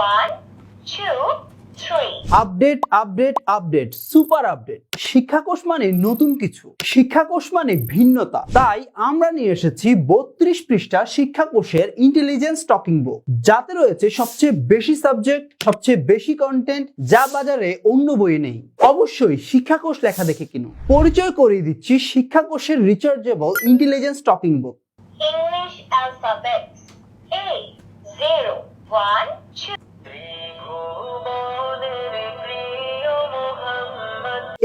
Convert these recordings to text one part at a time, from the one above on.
One, two, three. Update update update super update. Shikkhakosh মানে নতুন কিছু, শিক্ষাকোষ মানে ভিন্নতা। তাই আমরা নিয়ে এসেছি 32 পৃষ্ঠা শিক্ষাকোষের ইন্টেলিজেন্স টকিং বুক, যাতে রয়েছে সবচেয়ে বেশি সাবজেক্ট, সবচেয়ে বেশি কন্টেন্ট, যা বাজারে অন্য বইয়ে নেই। অবশ্যই শিক্ষাকোষ লেখা দেখে কিনুন। পরিচয় করিয়ে দিচ্ছি শিক্ষাকোষের rechargeable intelligence talking book. English alphabets. A, 0, 1, 2.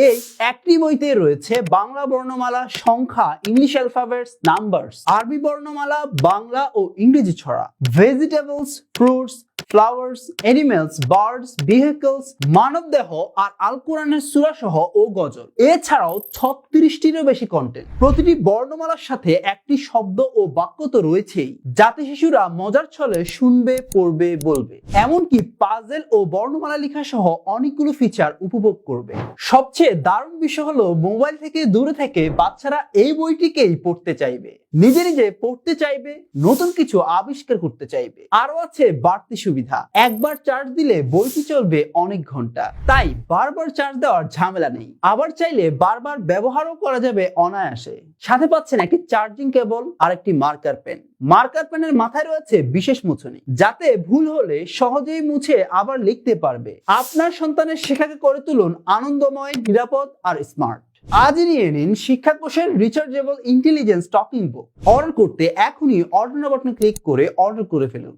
এই একটি বইতে রয়েছে বাংলা বর্ণমালা, সংখ্যা, ইংলিশ অ্যালফাবেটস, নাম্বারস, আরবি বর্ণমালা, বাংলা ও ইংরেজি ছড়া, vegetables, fruits, flowers, animals, birds, vehicles, মানবদেহ আর আল কোরআনের সূরা সহ ও গজল। এছাড়াও 36টিরও বেশি কন্টেন্ট। প্রতিটি বর্ণমালার সাথে একটি শব্দ ও বাক্য তো রয়েছেই, যাতে শিশুরা মজার ছলে শুনবে, পড়বে, বলবে। এমনকি পাজেল ও বর্ণমালা লেখা সহ অনেকগুলো ফিচার উপভোগ করবে। সবচেয়ে দারুণ বিষয় হলো, মোবাইল থেকে দূরে থেকে বাচ্চারা এই বইটিকেই পড়তে চাইবে, নিজে নিজে পড়তে চাইবে, নতুন কিছু আবিষ্কার করতে চাইবে। আরো আছে বাড়তি সুবিধা, একবার চার্জ দিলে বইটি চলবে অনেক ঘন্টা, তাই বারবার চার্জ দেওয়ার ঝামেলা নেই। আবার চাইলে বারবার ব্যবহারও করা যাবে অনায়াসে। সাথে পাচ্ছেন একটি চার্জিং কেবল আর একটি মার্কার পেন। মার্কার পেনের মাথায় রয়েছে বিশেষ মুছনি, যাতে ভুল হলে সহজেই মুছে আবার লিখতে পারবে। আপনার সন্তানের শেখাকে করে তুলুন আনন্দময়, নিরাপদ আর স্মার্ট। আজই নিয়ে নিন শিক্ষাকোষের rechargeable intelligence talking book. Order করতে এখনই অর্ডার বাটনে ক্লিক করে অর্ডার করে ফেলুন।